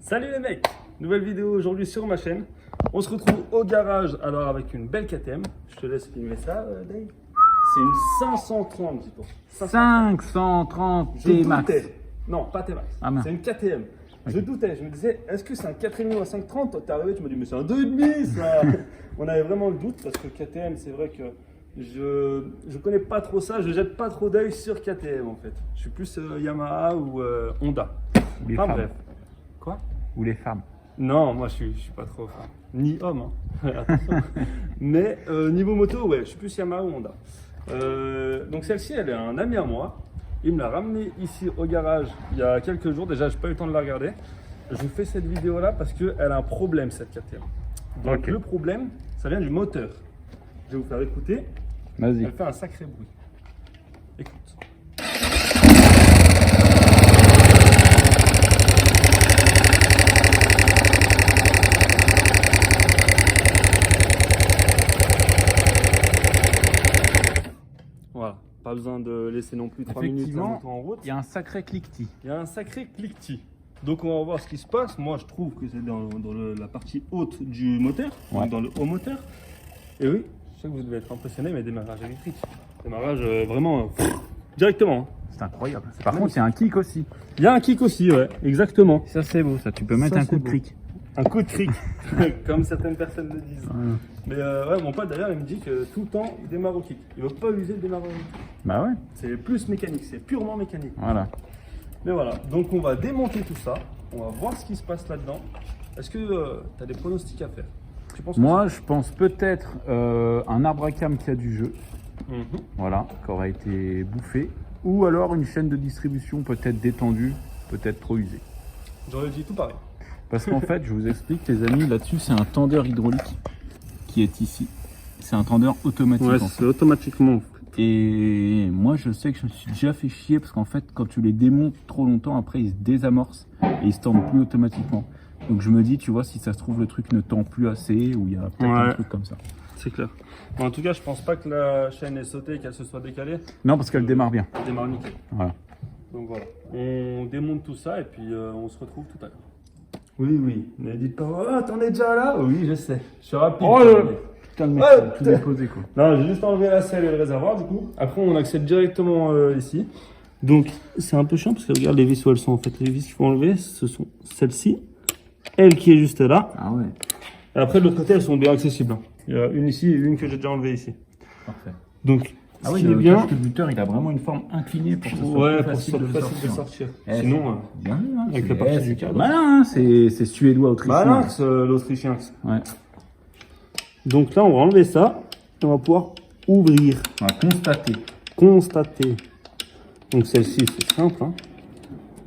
Salut les mecs, nouvelle vidéo aujourd'hui sur ma chaîne. On se retrouve au garage alors avec une belle KTM. Je te laisse filmer ça, Dave. C'est une 530, dis-toi. 530 T-Max. Non, pas T-Max. Ah, c'est une KTM. Je doutais, je me disais, est-ce que c'est un 4,5 ou un 530? Toi, t'es arrivé, tu m'as dit, mais c'est un 2,5 ça. On avait vraiment le doute parce que KTM, c'est vrai que je connais pas trop ça, je jette pas trop d'œil sur KTM en fait. Je suis plus Yamaha ou Honda. Ou les Enfin femmes. bref. Quoi? Ou les femmes. Non, moi je suis pas trop fan. Ni homme, hein. Attention. Mais niveau moto, ouais, je suis plus Yamaha ou Honda. Donc celle-ci, elle est un ami à moi. Il me l'a ramenée ici au garage il y a quelques jours. Déjà, j'ai pas eu le temps de la regarder. Je vous fais cette vidéo là parce qu'elle a un problème cette KTM. Donc Ok. le problème, ça vient du moteur. Je vais vous faire écouter. Vas-y. Elle fait un sacré bruit. Écoute. Voilà, pas besoin de laisser non plus 3 minutes la moto en route. Il y a un sacré cliquetis. Il y a un sacré cliquetis. Donc on va voir ce qui se passe. Moi je trouve que c'est dans la partie haute du moteur, Ouais. donc dans le haut moteur. Et oui, je sais que vous devez être impressionné, mais démarrage électrique. Démarrage vraiment directement. Hein. C'est incroyable. Par contre, il y a un kick aussi. Il y a un kick aussi, ouais, exactement. Ça, c'est beau. Ça, tu peux mettre Ça, un c'est coup de beau. cric. Un coup de cric, comme certaines personnes le disent. Mais ouais, mon pote d'ailleurs, il me dit que tout le temps, il démarre au kick. Il ne veut pas user le démarrage électrique. Bah ouais. C'est plus mécanique, c'est purement mécanique. Voilà. Mais voilà, donc on va démonter tout ça. On va voir ce qui se passe là-dedans. Est-ce que tu as des pronostics à faire? Tu penses que Moi, je pense peut-être un arbre à cam qui a du jeu. c'est- Mhm. Voilà, qui aurait été bouffé. Ou alors une chaîne de distribution peut-être détendue, peut-être trop usée. J'aurais dit tout pareil. Parce qu'en fait, je vous explique, les amis, là-dessus, c'est un tendeur hydraulique qui est ici. C'est un tendeur automatique. en fait. automatiquement. Et moi, je sais que je me suis déjà fait chier parce qu'en fait, quand tu les démontes trop longtemps, après, ils se désamorcent et ils se tendent plus automatiquement. Donc, je me dis, tu vois, si ça se trouve, le truc ne tend plus assez ou il y a peut-être un Ouais. truc comme ça. C'est clair. Bon, en tout cas, je pense pas que la chaîne ait sauté et qu'elle se soit décalée. Non, parce qu'elle démarre bien. Elle démarre nickel. Voilà. Donc voilà. On démonte tout ça et puis on se retrouve tout à l'heure. Oui, oui. Ne dites pas, oh, t'en es déjà là? Oui, je sais. Je suis rapide. Putain, le mec, Ouais, tout putain. déposé, quoi. Non, j'ai juste enlevé la selle et le réservoir du coup. Après, on accède directement ici. Donc, c'est un peu chiant parce que regarde les vis où elles sont en fait. Les vis qu'il faut enlever, ce sont celles-ci. Elle qui est juste là. Ah ouais, Et après, de l'autre côté, elles sont bien accessibles. Hein. Il y a une ici et une que j'ai déjà enlevée ici. parfait. Donc, Ah ce oui, qui est le bien. culbuteur, il a vraiment une forme inclinée pour que ce soit Ouais, plus pour que ce soit facile plus de facile de sortir. sortir. Eh, Sinon, c'est bien vu, hein, avec c'est- la partie eh, du c'est cadre. malin, hein, c'est suédois autrichien. Malinx, l'Autrichien. Ouais. Donc là, on va enlever ça. Et on va pouvoir ouvrir, On va constater. constater. Donc celle-ci, c'est simple. Hein.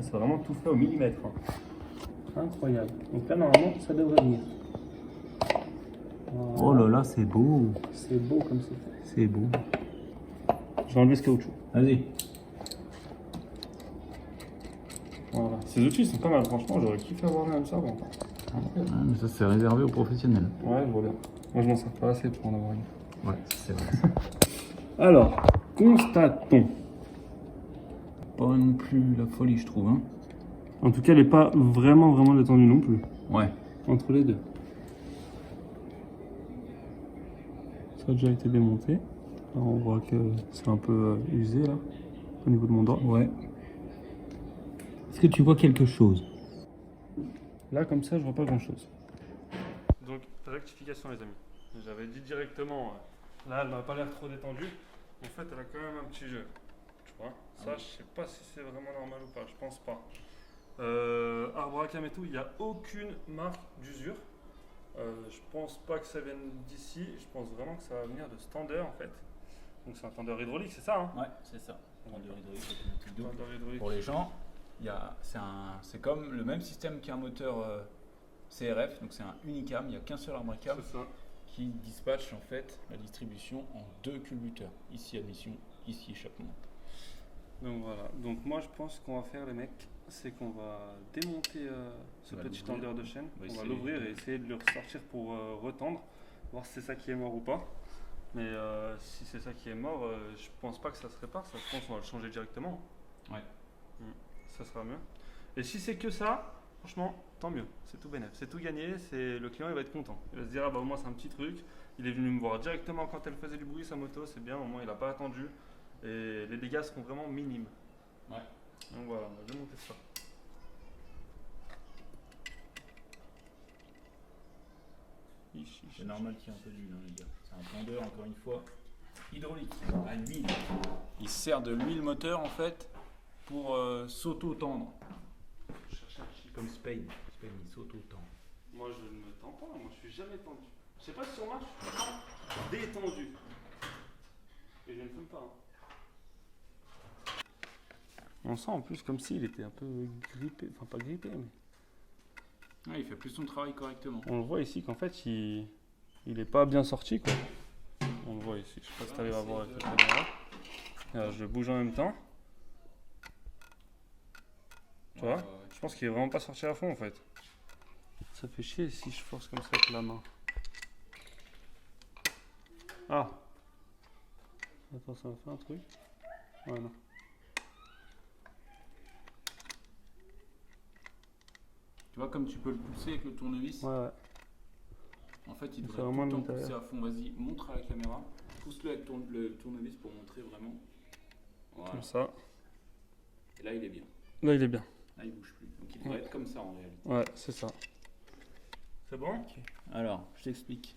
C'est vraiment tout fait au millimètre. Hein. Incroyable. Donc là, normalement, ça devrait venir. Voilà. Oh là là, c'est beau. C'est beau comme c'est fait. C'est beau. Je vais enlever ce caoutchouc. Vas-y. Voilà. Ces outils sont pas mal, franchement, j'aurais kiffé avoir un comme ça avant. Ah, mais ça, c'est réservé aux professionnels. Ouais, je vois bien. Moi, je m'en sers pas assez pour en avoir une. Ouais, c'est vrai. Alors, constatons. Pas non plus la folie, je trouve. Hein. En tout cas, elle n'est pas vraiment détendue non plus. Ouais. Entre les deux. Ça a déjà été démonté. Là, on voit que c'est un peu usé là, au niveau de mon doigt. Ouais. Est-ce que tu vois quelque chose? Là, comme ça, je vois pas grand chose. Donc, rectification, les amis. J'avais dit directement, là, elle m'a pas l'air trop détendue. En fait, elle a quand même un petit jeu. Tu vois, ça, je sais pas si c'est vraiment normal ou pas, je pense pas. Arbre à cam et tout, il n'y a aucune marque d'usure. Je pense pas que ça vienne d'ici, je pense vraiment que ça va venir de ce tendeur en fait. Donc c'est un tendeur hydraulique, c'est ça hein? Ouais, c'est ça. Tendeur hydraulique automatique double. Tendeur hydraulique. Pour les gens, c'est comme le même système qu'un moteur CRF, donc c'est un Unicam, il n'y a qu'un seul arbre à cam C'est ça. qui dispatche en fait la distribution en deux culbuteurs. Ici admission, ici échappement. Donc voilà, donc moi je pense qu'on va faire les mecs, c'est qu'on va démonter ce On va petit l'ouvrir. tendeur de chaîne, On va on va essayer l'ouvrir de- et essayer de le ressortir pour retendre, voir si c'est ça qui est mort ou pas. Mais si c'est ça qui est mort, je pense pas que ça se répare, ça, je pense qu'on va le changer directement. Ouais. Ça sera mieux. Et si c'est que ça, franchement, tant mieux, c'est tout bénef, c'est tout gagné, le client il va être content. Il va se dire ah bah au moins c'est un petit truc, il est venu me voir directement quand elle faisait du bruit sa moto, c'est bien, au moins il n'a pas attendu et les dégâts seront vraiment minimes. Ouais. Donc voilà, on va démonter ça. C'est normal qu'il y ait un peu d'huile, hein, les gars. C'est un tendeur, encore une fois, hydraulique, à huile. Il sert de l'huile moteur, en fait, pour s'auto-tendre. Comme Spain. Spain, il s'auto-tend. Moi je ne me tends pas, moi je suis jamais tendu. Je sais pas si on marche, je suis tout le temps détendu. Et je ne fume pas. Hein. On sent en plus comme s'il était un peu grippé, enfin pas grippé, mais. Ouais, il fait plus son travail correctement. On le voit ici qu'en fait il est pas bien sorti quoi. On le voit ici, je sais pas si tu arrives à voir avec la caméra. Alors, je le bouge en même temps. Tu vois, je pense qu'il est vraiment pas sorti à fond en fait. Ça fait chier si je force comme ça avec la main. Ah. Attends, ça m'a fait un truc. Ouais, non. Tu vois, comme tu peux le pousser avec le tournevis, Ouais. en fait, il C'est devrait vraiment tout le temps l'intérieur. pousser à fond. Vas-y, montre à la caméra. Pousse-le avec le tournevis pour montrer vraiment. Voilà. Comme ça. Et là, il est bien. Là, il est bien. Là, il bouge plus. Donc, il devrait être comme ça en réalité. Ouais, c'est ça. C'est bon? Alors, je t'explique.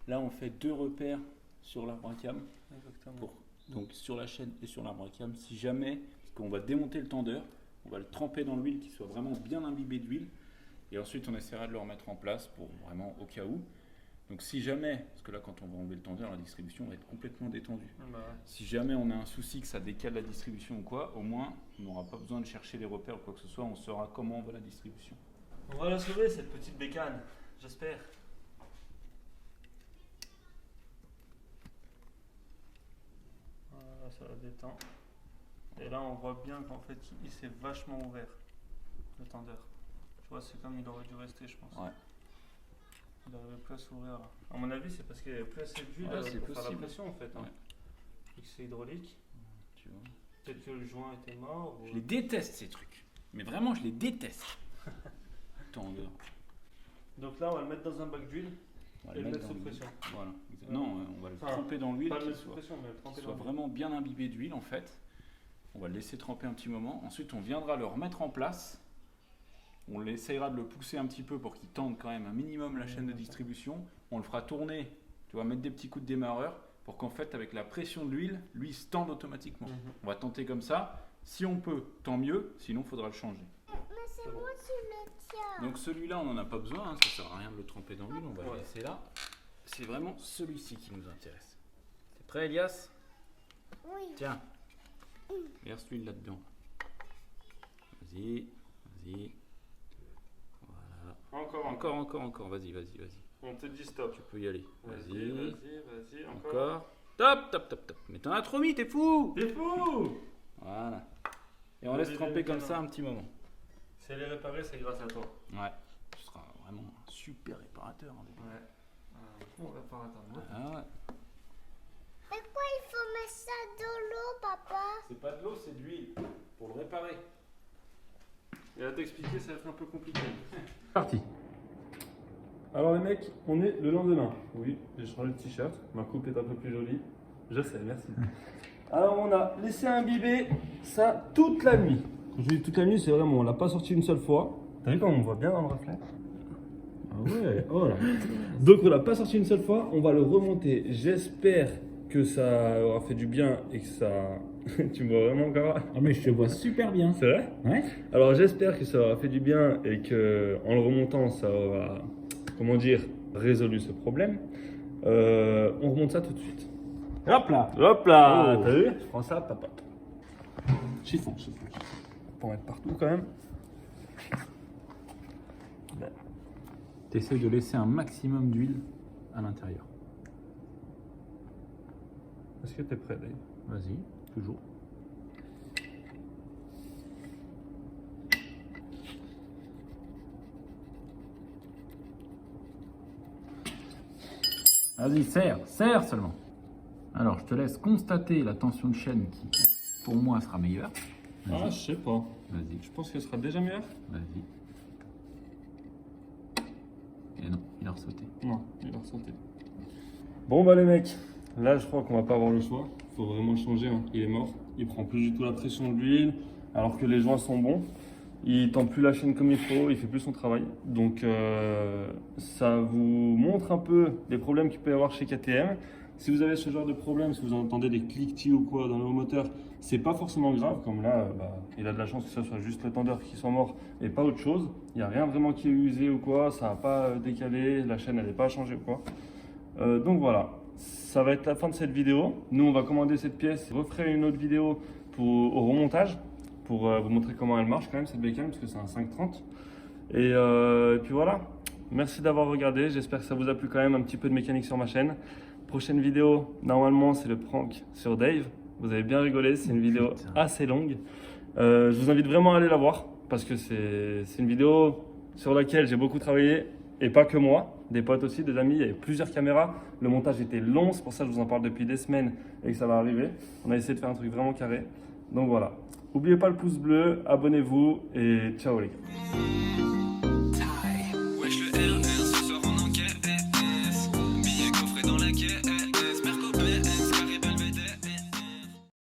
Là, on fait 2 repères sur l'arbre à cam. Exactement. Donc, sur la chaîne et sur l'arbre à cam. Si jamais, parce qu'on va démonter le tendeur, on va le tremper dans l'huile qui soit vraiment bien imbibé d'huile. Et ensuite, on essaiera de le remettre en place pour vraiment au cas où. Donc, si jamais, parce que là, quand on va enlever le tendeur, la distribution va être complètement détendue. Bah ouais. Si jamais on a un souci que ça décale la distribution ou quoi, au moins, on n'aura pas besoin de chercher les repères ou quoi que ce soit. On saura comment on va la distribution. On va la sauver cette petite bécane, j'espère. Voilà, ça la détend. Et là, on voit bien qu'en fait, il s'est vachement ouvert, le tendeur. Tu vois, c'est comme il aurait dû rester, je pense. Ouais. Il n'arrivait plus à s'ouvrir là. À mon avis, c'est parce qu'il n'y avait plus assez d'huile Ouais, c'est pour faire la possible. pression en fait. Hein. Ouais. Et que c'est hydraulique. Tu vois. Peut-être que le joint était mort. Ou... Je les déteste ces trucs. Mais vraiment, je les déteste. Tendeur. Donc là, on va le mettre dans un bac d'huile On va et le mettre dans sous l'huile. pression. Voilà. Non, on va le Enfin, tremper dans l'huile, Pas le qu'il mettre sous soit, pression, mais le tremper qu'il dans soit l'huile. vraiment bien imbibé d'huile en fait. On va le laisser tremper un petit moment. Ensuite, on viendra le remettre en place. On essayera de le pousser un petit peu pour qu'il tende quand même un minimum la chaîne de distribution. On le fera tourner, tu vas mettre des petits coups de démarreur pour qu'en fait, avec la pression de l'huile, lui il se tende automatiquement. On va tenter comme ça. Si on peut, tant mieux. Sinon, il faudra le changer. Mais c'est moi qui le tiens. Donc celui-là, on n'en a pas besoin, hein, ça sert à rien de le tremper dans l'huile, on va le laisser là. C'est vraiment celui-ci qui nous intéresse. T'es prêt, Elias? Oui. Tiens, verse l'huile là-dedans. Vas-y, vas-y. Voilà. Encore, vas-y. On te dit stop. Tu peux y aller. Vas-y, encore. Encore. Top. Mais t'en as trop mis, t'es fou! T'es fou! Voilà. Et on laisse tremper comme ça un petit moment. Si elle est réparée, c'est grâce à toi. Ouais. Tu seras vraiment un super réparateur. Hein, Ouais. Bon réparateur. ah ouais. Mais quoi il faut mettre ça dans l'eau, papa? C'est pas de l'eau, c'est de l'huile. Pour le réparer. Et à t'expliquer, ça va être un peu compliqué. Parti. Alors les mecs, on est le lendemain. Oui, j'ai changé de t-shirt. Ma coupe est un peu plus jolie. Je sais, merci. Alors on a laissé imbiber ça toute la nuit. Quand je dis toute la nuit, c'est vraiment, on l'a pas sorti une seule fois. T'as vu comment on voit bien dans le reflet? Ah ouais, oh là. Donc on l'a pas sorti une seule fois, on va le remonter. J'espère que ça aura fait du bien et que ça... Tu me vois vraiment, Cara? Ah mais je te vois super bien. C'est vrai? Ouais. Alors j'espère que ça aura fait du bien et que en le remontant, ça aura, comment dire, résolu ce problème. On remonte ça tout de suite. Hop là. Hop là, Oh. t'as vu? Je prends ça, papa. Chiffon. Pour mettre partout quand même. T'essaies de laisser un maximum d'huile à l'intérieur. Est-ce que t'es prêt, Dave? Vas-y, toujours. Vas-y, serre seulement. Alors, je te laisse constater la tension de chaîne qui, pour moi, sera meilleure. Ah, je sais pas. Vas-y, Je pense qu'elle sera déjà meilleure. vas-y. ressauté. Non, il va ressauter. Bon bah les mecs, là je crois qu'on va pas avoir le choix. Faut vraiment le changer, hein. Il est mort. Il prend plus du tout la pression de l'huile, alors que les joints sont bons. Il tend plus la chaîne comme il faut, il fait plus son travail. Donc ça vous montre un peu les problèmes qu'il peut y avoir chez KTM. Si vous avez ce genre de problème, si vous entendez des cliquetis ou quoi dans le moteur, c'est pas forcément grave. Comme là, il a de la chance que ce soit juste le tendeur qui soit mort et pas autre chose. Il n'y a rien vraiment qui est usé ou quoi, ça n'a pas décalé, la chaîne elle n'est pas changée ou quoi. Donc voilà, ça va être la fin de cette vidéo. Nous on va commander cette pièce, je referai une autre vidéo au remontage pour vous montrer comment elle marche quand même cette bécane parce que c'est un 530. Et puis voilà, merci d'avoir regardé, j'espère que ça vous a plu quand même un petit peu de mécanique sur ma chaîne. Prochaine vidéo, normalement c'est le prank sur Dave. Vous avez bien rigolé, c'est une vidéo assez longue. Je vous invite vraiment à aller la voir parce que c'est une vidéo sur laquelle j'ai beaucoup travaillé et pas que moi, des potes aussi, des amis, il y avait plusieurs caméras. Le montage était long, c'est pour ça que je vous en parle depuis des semaines et que ça va arriver. On a essayé de faire un truc vraiment carré. Donc voilà, n'oubliez pas le pouce bleu, abonnez-vous et ciao les gars.